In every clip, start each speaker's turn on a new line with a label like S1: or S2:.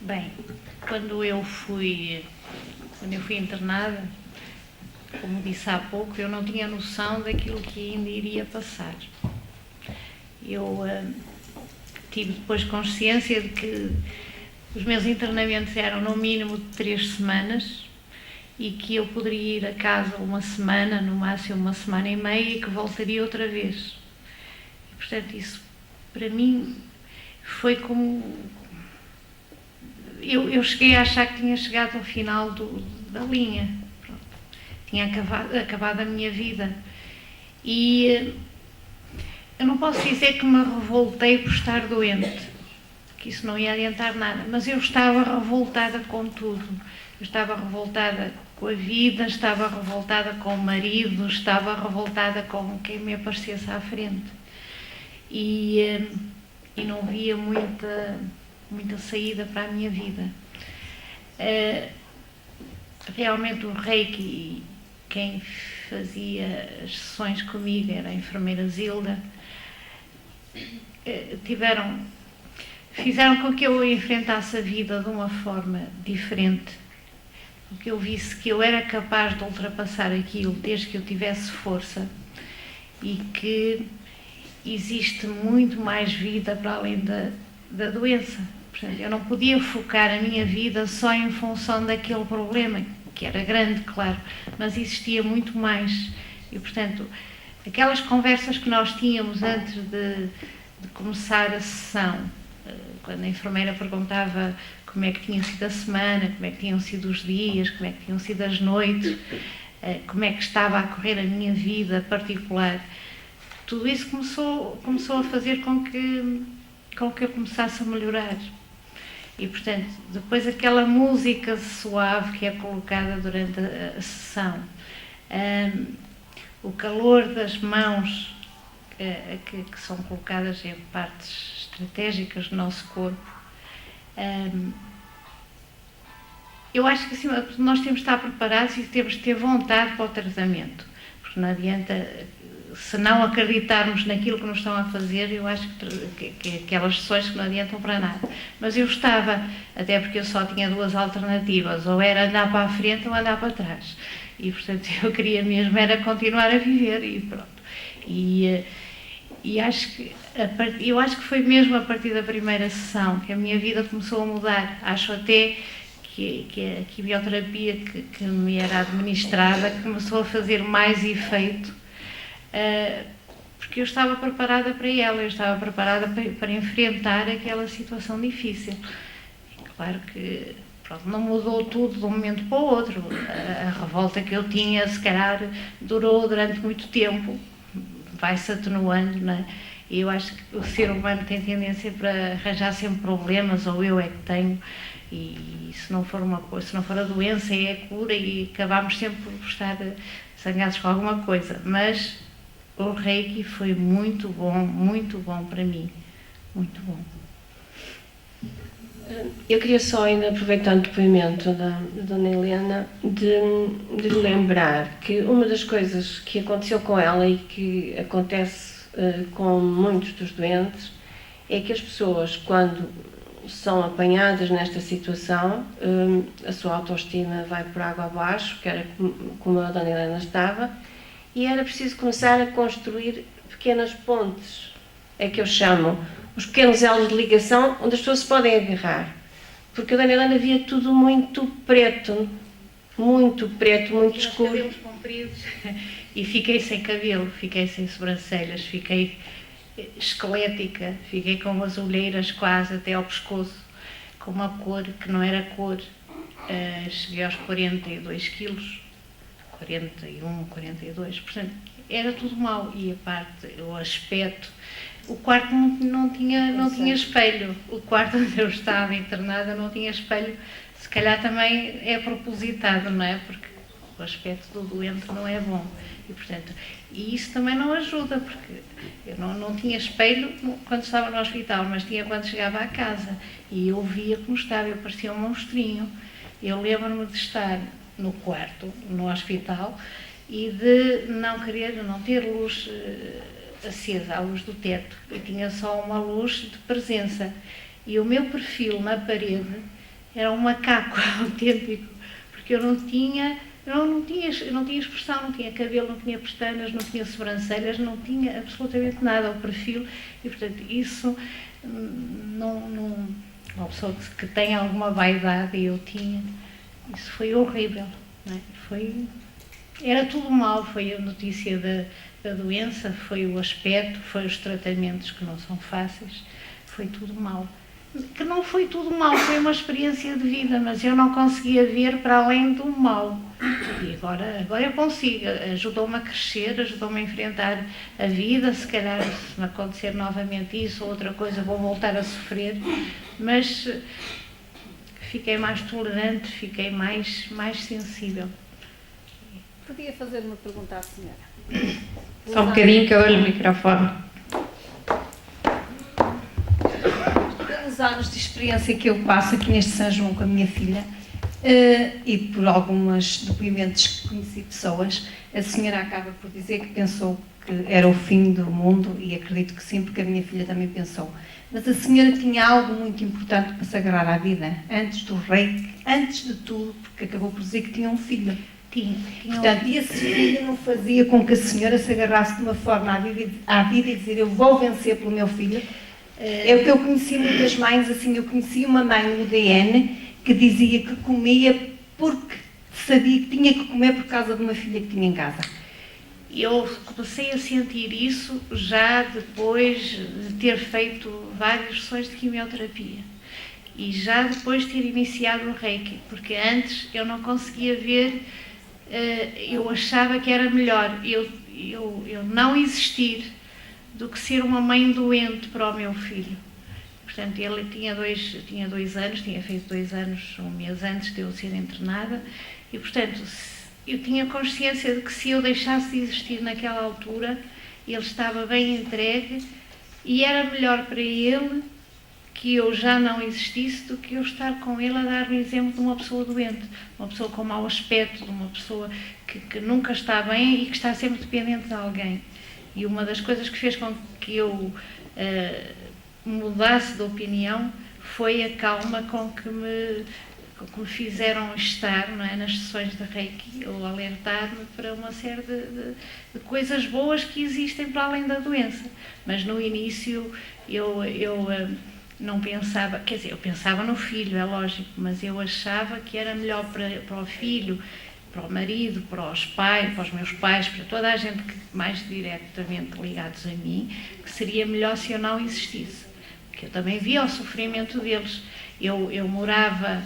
S1: Bem, quando eu fui internada, como disse há pouco, eu não tinha noção daquilo que ainda iria passar. Eu tive depois consciência de que os meus internamentos eram no mínimo de 3 semanas e que eu poderia ir a casa uma semana, no máximo uma semana e meia, e que voltaria outra vez. E, portanto, isso para mim foi como... Eu cheguei a achar que tinha chegado ao final da linha. Pronto. Tinha acabado a minha vida. E eu não posso dizer que me revoltei por estar doente, que isso não ia adiantar nada, mas eu estava revoltada com tudo. Eu estava revoltada com a vida, estava revoltada com o marido, estava revoltada com quem me aparecesse à frente. E não via muita saída para a minha vida. Realmente o Reiki, quem fazia as sessões comigo era a enfermeira Zilda, fizeram com que eu enfrentasse a vida de uma forma diferente, que eu visse que eu era capaz de ultrapassar aquilo desde que eu tivesse força e que existe muito mais vida para além da doença. Portanto, eu não podia focar a minha vida só em função daquele problema, que era grande, claro, mas existia muito mais. E, portanto, aquelas conversas que nós tínhamos antes de começar a sessão, quando a enfermeira perguntava como é que tinha sido a semana, como é que tinham sido os dias, como é que tinham sido as noites, como é que estava a correr a minha vida particular, tudo isso começou a fazer com que eu começasse a melhorar. E, portanto, depois aquela música suave que é colocada durante a sessão, o calor das mãos que são colocadas em partes estratégicas do nosso corpo, eu acho que assim, nós temos de estar preparados e temos de ter vontade para o tratamento, porque não adianta, se não acreditarmos naquilo que nos estão a fazer, eu acho que aquelas sessões que não adiantam para nada. Mas eu estava, até porque eu só tinha 2 alternativas, ou era andar para a frente ou andar para trás. E, portanto, eu queria mesmo era continuar a viver e pronto. E eu acho que foi mesmo a partir da primeira sessão que a minha vida começou a mudar. Acho até que a quimioterapia que me era administrada começou a fazer mais efeito, porque eu estava preparada para ela, eu estava preparada para enfrentar aquela situação difícil. E claro que pronto, não mudou tudo de um momento para o outro. A revolta que eu tinha, se calhar, durou durante muito tempo, vai-se atenuando, não é? E eu acho que o ser humano tem tendência para arranjar sempre problemas, ou eu é que tenho, e se não for uma coisa, se não for a doença, é a cura, e acabamos sempre por estar zangados com alguma coisa. Mas o Reiki foi muito bom para mim, muito bom.
S2: Eu queria só, ainda aproveitando o depoimento da Dona Helena, de lembrar que uma das coisas que aconteceu com ela e que acontece com muitos dos doentes é que as pessoas, quando são apanhadas nesta situação, a sua autoestima vai por água abaixo, que era como a Dona Helena estava, e era preciso começar a construir pequenas pontes, é que eu chamo, os pequenos elos de ligação onde as pessoas se podem agarrar. Porque a Dona Helena via tudo muito preto, muito escuro.
S1: Cabelos compridos, e fiquei sem cabelo, fiquei sem sobrancelhas, fiquei esquelética, fiquei com umas olheiras quase até ao pescoço, com uma cor que não era cor. Cheguei aos 42 quilos, 41, 42, portanto, era tudo mau. E a parte, o aspecto, o quarto não tinha espelho, o quarto onde eu estava internada não tinha espelho, se calhar também é propositado, não é? Porque o aspecto do doente não é bom. E, portanto, isso também não ajuda, porque eu não tinha espelho quando estava no hospital, mas tinha quando chegava à casa, e eu via como estava, eu parecia um monstrinho. Eu lembro-me de estar no quarto, no hospital, e de não ter luz acesa, a luz do teto, e tinha só uma luz de presença. E o meu perfil na parede era um macaco autêntico, porque eu não tinha expressão, não tinha cabelo, não tinha pestanas, não tinha sobrancelhas, não tinha absolutamente nada, o perfil, e portanto isso uma pessoa que tem alguma vaidade, e eu tinha, isso foi horrível, não é? Era tudo mal, foi a notícia da doença, foi o aspecto, foi os tratamentos que não são fáceis, foi tudo mal. Que não foi tudo mal, foi uma experiência de vida, mas eu não conseguia ver para além do mal. E agora eu consigo, ajudou-me a crescer, ajudou-me a enfrentar a vida, se calhar se me acontecer novamente isso ou outra coisa vou voltar a sofrer, mas fiquei mais tolerante, fiquei mais sensível.
S3: Podia fazer uma pergunta à senhora?
S1: Só um bocadinho que eu dou-lhe o microfone.
S3: Pelos anos de experiência que eu passo aqui neste São João com a minha filha, e por alguns depoimentos que conheci pessoas, a senhora acaba por dizer que pensou que era o fim do mundo, e acredito que sim, porque a minha filha também pensou. Mas a senhora tinha algo muito importante para se agarrar à vida, antes do reiki, antes de tudo, porque acabou por dizer que tinha um filho.
S1: Tinha
S3: Portanto, e esse filho não fazia com que a senhora se agarrasse de uma forma à vida e dizer, eu vou vencer pelo meu filho. É o que eu conheci muitas mães, assim, eu conheci uma mãe no DN que dizia que comia porque sabia que tinha que comer por causa de uma filha que tinha em casa.
S1: Eu comecei a sentir isso já depois de ter feito várias sessões de quimioterapia e já depois de ter iniciado o Reiki, porque antes eu não conseguia ver, eu achava que era melhor eu não existir do que ser uma mãe doente para o meu filho. Portanto, ele tinha dois anos, tinha feito 2 anos, um mês antes de eu ser internada, e portanto eu tinha consciência de que se eu deixasse de existir naquela altura, ele estava bem entregue e era melhor para ele que eu já não existisse do que eu estar com ele a dar um exemplo de uma pessoa doente, uma pessoa com mau aspecto, de uma pessoa que nunca está bem e que está sempre dependente de alguém. E uma das coisas que fez com que eu mudasse de opinião foi a calma com que me fizeram estar, não é, nas sessões de Reiki, ou alertar-me para uma série de coisas boas que existem para além da doença. Mas no início eu não pensava, quer dizer, eu pensava no filho, é lógico, mas eu achava que era melhor para o filho, para o marido, para os pais, para os meus pais, para toda a gente que mais diretamente ligados a mim, que seria melhor se eu não existisse. Porque eu também via o sofrimento deles. Eu morava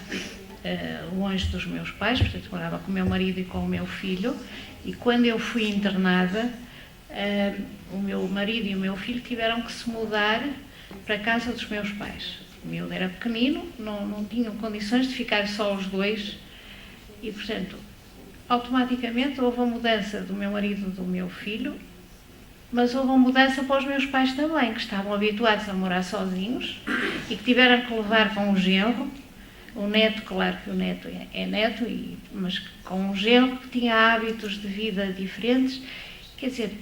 S1: longe dos meus pais, portanto morava com o meu marido e com o meu filho, e quando eu fui internada, o meu marido e o meu filho tiveram que se mudar para a casa dos meus pais. O miúdo era pequenino, não tinham condições de ficar só os dois, e portanto automaticamente houve a mudança do meu marido e do meu filho, mas houve uma mudança para os meus pais também, que estavam habituados a morar sozinhos e que tiveram que levar com o genro, o neto, claro que o neto é neto, mas com um genro que tinha hábitos de vida diferentes, quer dizer,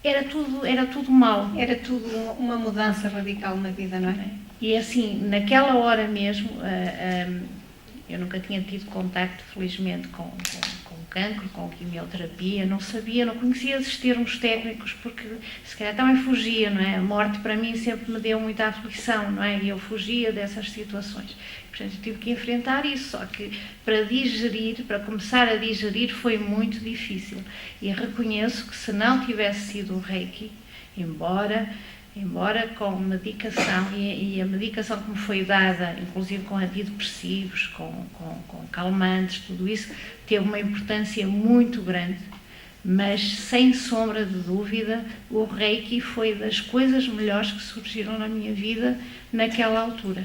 S1: era tudo mau.
S3: Era tudo uma mudança radical na vida, não é?
S1: E assim, naquela hora mesmo, eu nunca tinha tido contacto, felizmente, com cancro, com quimioterapia, não conhecia esses termos técnicos, porque se calhar também fugia, não é? A morte para mim sempre me deu muita aflição, não é? E eu fugia dessas situações. Portanto, eu tive que enfrentar isso, só que para começar a digerir foi muito difícil. E reconheço que se não tivesse sido o Reiki, embora com medicação, e a medicação que me foi dada, inclusive com antidepressivos, com calmantes, tudo isso, teve uma importância muito grande, mas sem sombra de dúvida, o Reiki foi das coisas melhores que surgiram na minha vida naquela altura.